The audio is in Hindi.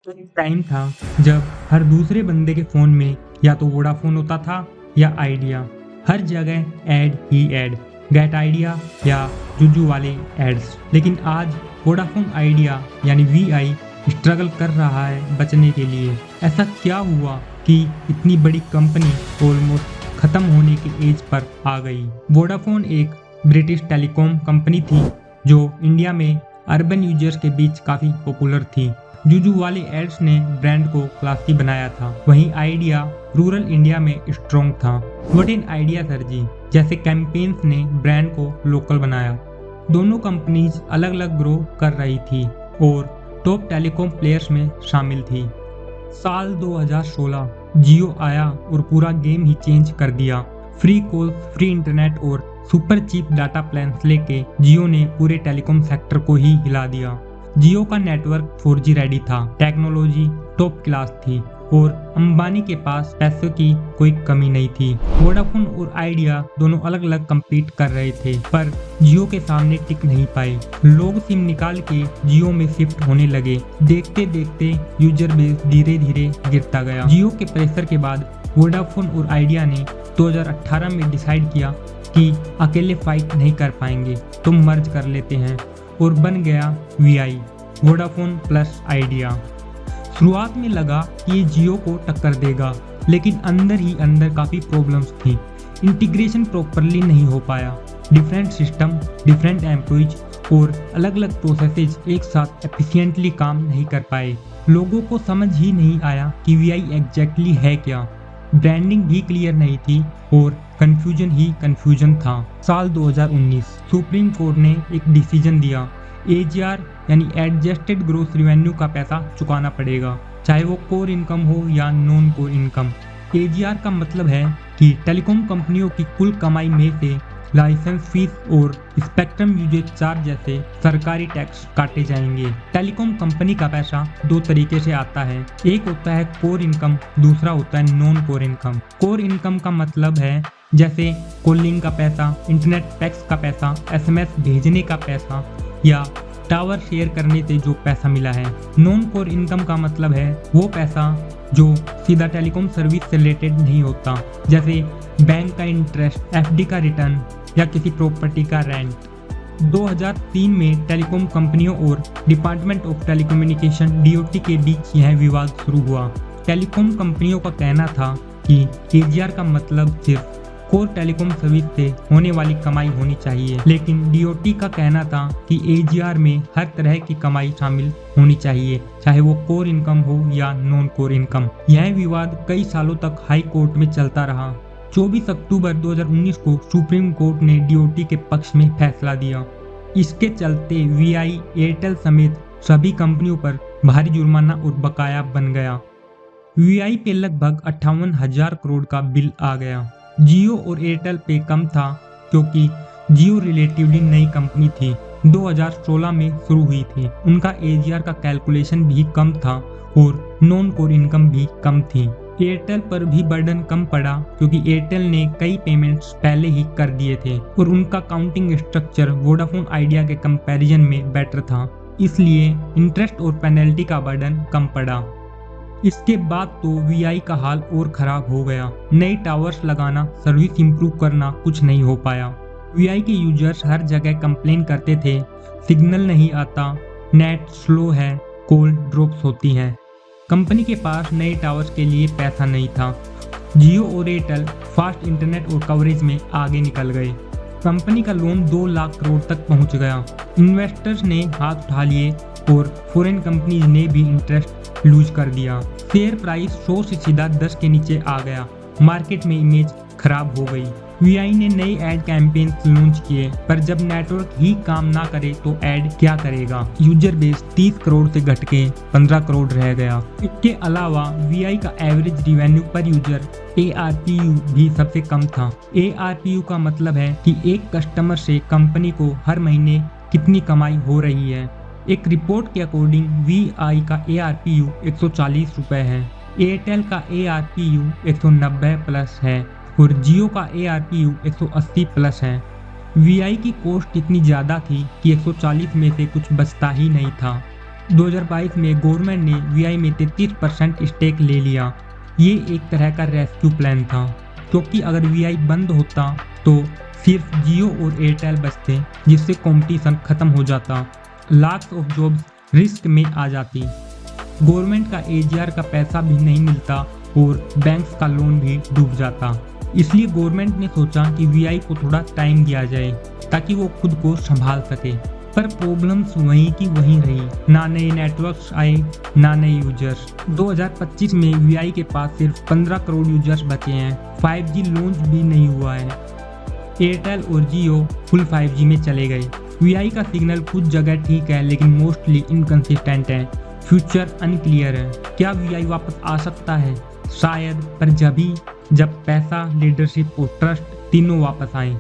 एक टाइम था जब हर दूसरे बंदे के फ़ोन में या तो वोडाफ़ोन होता था या आइडिया। हर जगह ऐड ही ऐड, गेट आइडिया या जुजू वाले एड्स। लेकिन आज वोडाफ़ोन आइडिया यानी वीआई स्ट्रगल कर रहा है बचने के लिए। ऐसा क्या हुआ कि इतनी बड़ी कंपनी ऑलमोस्ट ख़त्म होने की एज पर आ गई? वोडाफ़ोन एक ब्रिटिश टेलीकॉम कंपनी थी जो इंडिया में अर्बन यूजर्स के बीच काफ़ी पॉपुलर थी। जुजू वाले एड्स ने ब्रांड को क्लासी बनाया था, वहीं आइडिया रूरल इंडिया में स्ट्रॉन्ग था। व्हाट इन आइडिया सर जी जैसे कैंपेन्स ने ब्रांड को लोकल बनाया। दोनों कंपनीज अलग अलग ग्रो कर रही थी और टॉप टेलीकॉम प्लेयर्स में शामिल थी। साल 2016 जियो आया और पूरा गेम ही चेंज कर दिया। फ्री कॉल्स, फ्री इंटरनेट और सुपर चीप डाटा प्लान्स लेके जियो ने पूरे टेलीकॉम सेक्टर को ही हिला दिया। जियो का नेटवर्क 4G रेडी था, टेक्नोलॉजी टॉप क्लास थी और अंबानी के पास पैसों की कोई कमी नहीं थी। वोडाफोन और आइडिया दोनों अलग अलग compete कर रहे थे, पर जियो के सामने टिक नहीं पाए। लोग सिम निकाल के जियो में शिफ्ट होने लगे। देखते देखते यूजर बेस धीरे धीरे गिरता गया। जियो के प्रेशर के बाद वोडाफोन और आइडिया ने 2018 में डिसाइड किया कि अकेले फाइट नहीं कर पाएंगे तो मर्ज कर लेते हैं और बन गया वीआई, वोडाफोन प्लस आइडिया। शुरुआत में लगा कि ये जियो को टक्कर देगा, लेकिन अंदर ही अंदर काफ़ी प्रॉब्लम्स थी। इंटीग्रेशन प्रॉपरली नहीं हो पाया, डिफरेंट सिस्टम, डिफरेंट एम्प्लॉइज और अलग अलग प्रोसेसेस एक साथ एफिशिएंटली काम नहीं कर पाए। लोगों को समझ ही नहीं आया कि वीआई एग्जैक्टली है क्या। ब्रांडिंग भी क्लियर नहीं थी और कंफ्यूजन ही कंफ्यूजन था। साल 2019 सुप्रीम कोर्ट ने एक डिसीजन दिया, एजीआर यानी एडजस्टेड ग्रोस रिवेन्यू का पैसा चुकाना पड़ेगा, चाहे वो कोर इनकम हो या नॉन कोर इनकम। एजीआर का मतलब है कि टेलीकॉम कंपनियों की कुल कमाई में से लाइसेंस फीस और स्पेक्ट्रम यूजेज चार्ज जैसे सरकारी टैक्स काटे जाएंगे। टेलीकॉम कंपनी का पैसा दो तरीके से आता है, एक होता है कोर इनकम, दूसरा होता है non core income. Core income का मतलब है जैसे कॉलिंग का पैसा, इंटरनेट पैक्स का पैसा, एसएमएस भेजने का पैसा या टावर शेयर करने से जो पैसा मिला है। नॉन कोर इनकम का मतलब है वो पैसा जो सीधा टेलीकॉम सर्विस से रिलेटेड नहीं होता, जैसे बैंक का इंटरेस्ट, एफडी का रिटर्न या किसी प्रॉपर्टी का रेंट। 2003 में टेलीकॉम कंपनियों और डिपार्टमेंट ऑफ टेलीकम्युनिकेशन डीओटी के बीच यह विवाद शुरू हुआ। टेलीकॉम कंपनियों का कहना था कि एजीआर का मतलब सिर्फ कोर टेलीकॉम सर्विस से होने वाली कमाई होनी चाहिए, लेकिन डीओटी का कहना था कि एजीआर में हर तरह की कमाई शामिल होनी चाहिए, चाहे वो कोर इनकम हो या नॉन कोर इनकम। यह विवाद कई सालों तक हाई कोर्ट में चलता रहा। 24 अक्टूबर 2019 को सुप्रीम कोर्ट ने डीओटी के पक्ष में फैसला दिया। इसके चलते वीआई, एयरटेल समेत सभी कंपनियों पर भारी जुर्माना और बकाया बन गया। वीआई पे लगभग 58,000 करोड़ का बिल आ गया। जियो और एयरटेल पे कम था क्योंकि जियो रिलेटिवली नई कंपनी थी, 2016 में शुरू हुई थी। उनका एजीआर का कैलकुलेशन भी कम था और नॉन कोर इनकम भी कम थी। एयरटेल पर भी बर्डन कम पड़ा क्योंकि एयरटेल ने कई पेमेंट्स पहले ही कर दिए थे और उनका काउंटिंग स्ट्रक्चर वोडाफोन आइडिया के कंपैरिजन में बेटर था, इसलिए इंटरेस्ट और पेनल्टी का बर्डन कम पड़ा। इसके बाद तो वीआई का हाल और खराब हो गया। नए टावर्स लगाना, सर्विस इंप्रूव करना कुछ नहीं हो पाया। वीआई के यूजर्स हर जगह कंप्लेन करते थे, सिग्नल नहीं आता, नेट स्लो है, कॉल ड्रॉप्स होती हैं। कंपनी के पास नए टावर्स के लिए पैसा नहीं था। जियो और एयरटेल फास्ट इंटरनेट और कवरेज में आगे निकल गए। कंपनी का लोन 2 लाख करोड़ तक पहुंच गया। इन्वेस्टर्स ने हाथ उठा लिए और फॉरेन कंपनीज ने भी इंटरेस्ट लूज कर दिया। शेयर प्राइस 100 से सीधा 10 के नीचे आ गया। मार्केट में इमेज खराब हो गई। वीआई ने नई एड कैंपेन्स लॉन्च किए, पर जब नेटवर्क ही काम ना करे तो एड क्या करेगा। यूजर बेस 30 करोड़ से घट के 15 करोड़ रह गया। इसके अलावा वीआई का एवरेज रिवेन्यू पर यूजर ARPU भी सबसे कम था। ARPU का मतलब है कि एक कस्टमर से कंपनी को हर महीने कितनी कमाई हो रही है। एक रिपोर्ट के अकॉर्डिंग वीआई का ARPU 140 रुपए है, एयरटेल का ARPU 190 प्लस है और जियो का ARPU 180 प्लस है। वीआई की कॉस्ट इतनी ज़्यादा थी कि 140 में से कुछ बचता ही नहीं था। 2022 में गवर्नमेंट ने वीआई में 33% स्टेक ले लिया। ये एक तरह का रेस्क्यू प्लान था, क्योंकि अगर वीआई बंद होता तो सिर्फ जियो और एयरटेल बचते, जिससे कंपटीशन खत्म हो जाता, लाख्स ऑफ जॉब्स रिस्क में आ जाती, गवर्नमेंट का एजीआर का पैसा भी नहीं मिलता और बैंक्स का लोन भी डूब जाता। इसलिए गवर्नमेंट ने सोचा कि वीआई को थोड़ा टाइम दिया जाए ताकि वो खुद को संभाल सके। पर प्रॉब्लम्स वहीं की वहीं रही, ना नए नेटवर्क्स आए ना नए यूजर्स। 2025 में वीआई के पास सिर्फ 15 करोड़ यूजर्स बचे हैं, 5G लॉन्च भी नहीं हुआ है। एयरटेल और जियो फुल 5G में चले गए। वीआई का सिग्नल कुछ जगह ठीक है, लेकिन मोस्टली इनकंसिस्टेंट है। फ्यूचर अनक्लियर है। क्या वीआई वापस आ सकता है? शायद, पर जब पैसा, लीडरशिप और ट्रस्ट तीनों वापस आए।